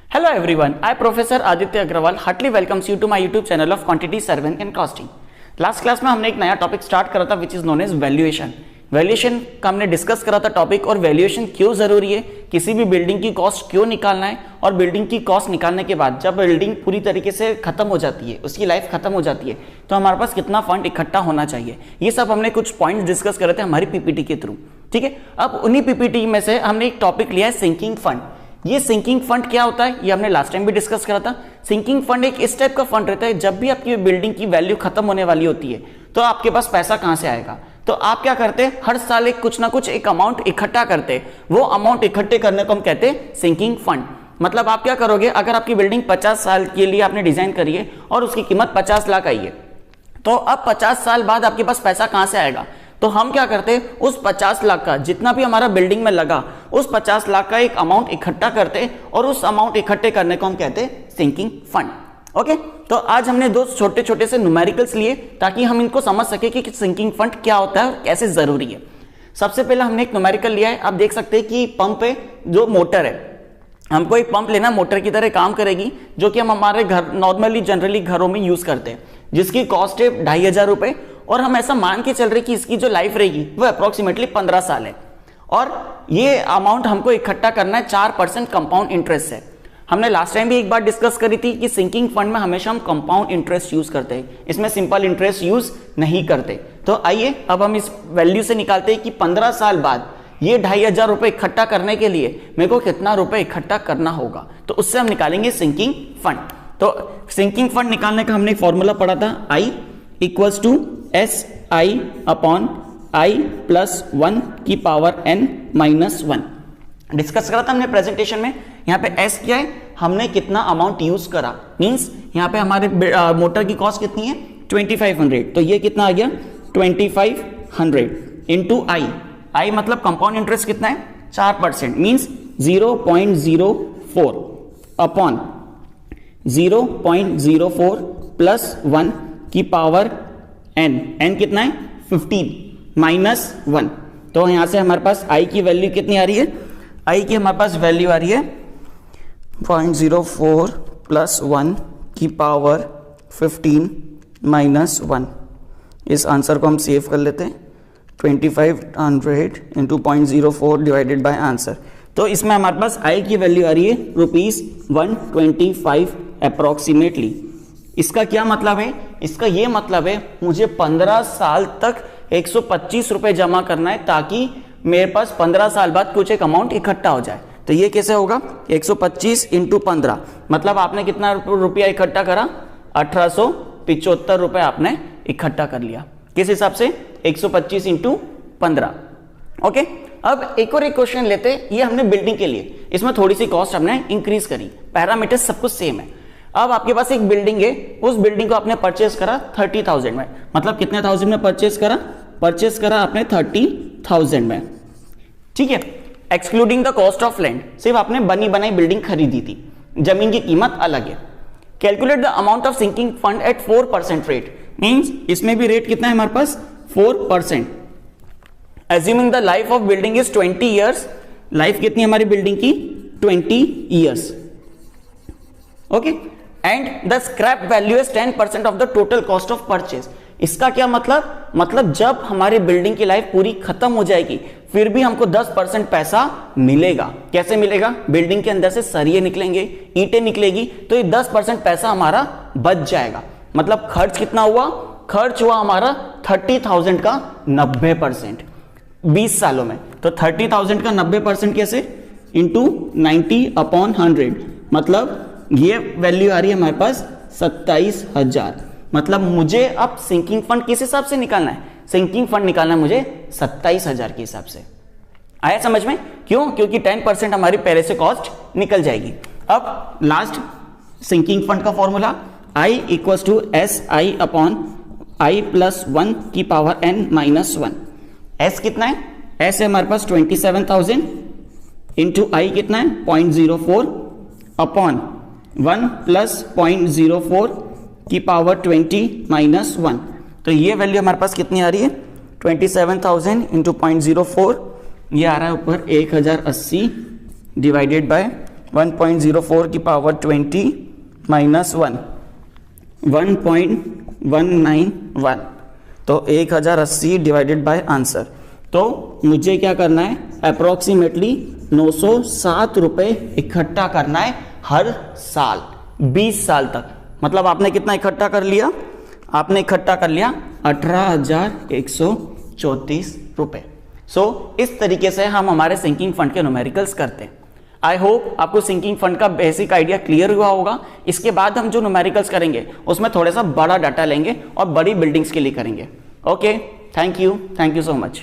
Hello everyone, I Professor Aditya Agrawal heartily welcomes you to my YouTube channel of Quantity Surveying and Costing. Last class में हमने एक नया topic start करा था which is known as valuation. Valuation का हमने discuss करा था टॉपिक, और वैल्यूएशन क्यों जरूरी है, किसी भी बिल्डिंग की कॉस्ट क्यों निकालना है, और बिल्डिंग की कॉस्ट निकालने के बाद जब बिल्डिंग पूरी तरीके से खत्म हो जाती है, उसकी लाइफ खत्म हो जाती है, तो हमारे पास कितना फंड इकट्ठा होना चाहिए। ये सब हमने कुछ पॉइंट्स डिस्कस करे थे हमारी पीपीटी के थ्रू। ठीक है, अब उन्हीं पीपीटी में से हमने एक टॉपिक लिया है सिंकिंग फंड। ये सिंकिंग फंड क्या होता है ये हमने लास्ट टाइम भी डिस्कस करा था। सिंकिंग फंड एक इस टाइप का फंड रहता है, जब भी आपकी बिल्डिंग की वैल्यू खत्म होने वाली होती है तो आपके पास पैसा कहां से आएगा। तो आप क्या करते हैं, हर साल एक कुछ ना कुछ एक अमाउंट इकट्ठा करते हैं। वो अमाउंट इकट्ठे करने को हम कहते हैं सिंकिंग फंड। मतलब आप क्या करोगे, अगर आपकी बिल्डिंग 50 साल के लिए आपने डिजाइन करी है और उसकी कीमत 50 लाख आई है, तो अब 50 साल बाद आपके पास पैसा कहां से आएगा। तो हम क्या करते हैं, उस 50 लाख का जितना भी हमारा बिल्डिंग में लगा, उस 50 लाख का एक अमाउंट इकट्ठा करते हैं, और उस अमाउंट इकट्ठे करने को हम कहते हैं सिंकिंग फंड। ओके, तो आज हमने दो छोटे छोटे से न्यूमेरिकल्स लिए ताकि हम इनको समझ सके कि सिंकिंग फंड क्या होता है और कैसे जरूरी है। सबसे पहले हमने एक न्यूमेरिकल लिया है। आप देख सकते हैं कि पंप है, जो मोटर है, हमको एक पंप लेना मोटर की तरह काम करेगी, जो कि हम हमारे घर नॉर्मली जनरली घरों में यूज करते हैं, जिसकी कॉस्ट है 2500 रुपए, और हम ऐसा मान के चल रहे कि इसकी जो लाइफ रहेगी वो अप्रोक्सीमेटली 15 साल है, और ये अमाउंट हमको इकट्ठा करना है 4% कंपाउंड इंटरेस्ट से। हमने लास्ट टाइम भी एक बार डिस्कस करी थी कि सिंकिंग फंड में हमेशा हम कंपाउंड इंटरेस्ट यूज करते हैं, इसमें सिंपल इंटरेस्ट यूज नहीं करते। तो आइए अब हम इस वैल्यू से निकालते हैं कि 15 साल बाद ये 2500 रुपए इकट्ठा करने के लिए मेरे को कितना रुपए इकट्ठा करना होगा। तो उससे हम निकालेंगे सिंकिंग फंड। तो सिंकिंग फंड निकालने का हमने फॉर्मूला पढ़ा था, I equals to SI upon I plus 1 की पावर n माइनस 1 डिस्कस करा था हमने प्रेजेंटेशन में। यहाँ पे S क्या है, हमने कितना अमाउंट यूज करा, मींस यहाँ पे हमारे मोटर की कॉस्ट कितनी है 2500, तो ये कितना आ गया 2500 इंटू I मतलब कंपाउंड इंटरेस्ट कितना है 4%, मींस 0.04 अपॉन 0.04 प्लस 1 की पावर n कितना है 15 माइनस 1। तो यहां से हमारे पास I की वैल्यू कितनी आ रही है, I की हमारे पास वैल्यू आ रही है 0.04 प्लस 1 की पावर 15 माइनस 1। इस आंसर को हम सेव कर लेते हैं, 2500 इंटू 0.04 डिवाइडेड बाय आंसर। तो इसमें हमारे पास I की वैल्यू आ रही है ₹125 अप्रोक्सीमेटली। इसका क्या मतलब है, इसका ये मतलब है मुझे 15 साल तक 125 रुपए जमा करना है, ताकि मेरे पास 15 साल बाद कुछ एक अमाउंट इकट्ठा हो जाए। तो ये कैसे होगा, 125 इंटू 15 मतलब आपने कितना रुपया इकट्ठा करा, 1875 रुपए आपने इकट्ठा कर लिया। किस हिसाब से, 125 इंटू 15। ओके, अब एक और एक क्वेश्चन लेते हैं, ये हमने बिल्डिंग के लिए, इसमें थोड़ी सी कॉस्ट हमने इंक्रीज करी, पैरामीटर्स सब कुछ सेम है। अब आपके पास एक बिल्डिंग है, उस बिल्डिंग को आपने परचेस करा 30,000 में, मतलब कितने थाउजेंड में परचेस करा आपने 30,000 में। ठीक है, excluding the cost of land, सिर्फ आपने बनी बनाई बिल्डिंग खरीदी थी, जमीन की कीमत अलग है। Calculate the amount of sinking fund at 4% rate, means इसमें भी रेट कितना है हमारे पास 4%। Assuming the life of building is 20 years, life कितनी हमारी बिल्डिंग की 20 years. Okay, and the scrap value is 10% of the total cost of purchase. इसका क्या मतलब जब हमारी बिल्डिंग की लाइफ पूरी खत्म हो जाएगी फिर भी हमको 10% पैसा मिलेगा। कैसे मिलेगा, बिल्डिंग के अंदर से सरिये निकलेंगे, ईंटें निकलेगी, तो ये 10% पैसा हमारा बच जाएगा। मतलब खर्च कितना हुआ, खर्च हुआ हमारा 30,000 का 90% 20 सालों में। तो 30,000 का 90% कैसे, इंटू 90 अपॉन 100, मतलब ये वैल्यू आ रही है हमारे पास 27,000। मतलब मुझे अब सिंकिंग फंड किस हिसाब से निकालना है, सिंकिंग फंड निकालना है मुझे 27,000 के हिसाब से। आया समझ में, क्यों, क्योंकि 10% हमारी पहले से कॉस्ट निकल जाएगी। अब लास्ट सिंकिंग फंड का formula, I equals to SI upon I plus 1 की पावर n माइनस 1। S कितना है, S है हमारे पास 27,000 इंटू I कितना है 0.04 अपॉन 1 प्लस 0.04 की पावर 20 माइनस 1। तो ये वैल्यू हमारे पास कितनी आ रही है 27,000 इंटू 0.04, ये आ रहा है ऊपर 1080 डिवाइडेड बाय 1.04 की पावर 20 माइनस 1, 1.191, तो 1080 डिवाइडेड बाय आंसर। तो मुझे क्या करना है, अप्रोक्सीमेटली 907 रुपये इकट्ठा करना है हर साल 20 साल तक। मतलब आपने कितना इकट्ठा कर लिया, आपने इकट्ठा कर लिया 18,134 रुपये। सो इस तरीके से हम हमारे सिंकिंग फंड के न्यूमेरिकल्स करते हैं। आई होप आपको सिंकिंग फंड का बेसिक आइडिया क्लियर हुआ होगा। इसके बाद हम जो न्यूमेरिकल्स करेंगे उसमें थोड़ा सा बड़ा डाटा लेंगे और बड़ी बिल्डिंग्स के लिए करेंगे। Okay, thank you so much.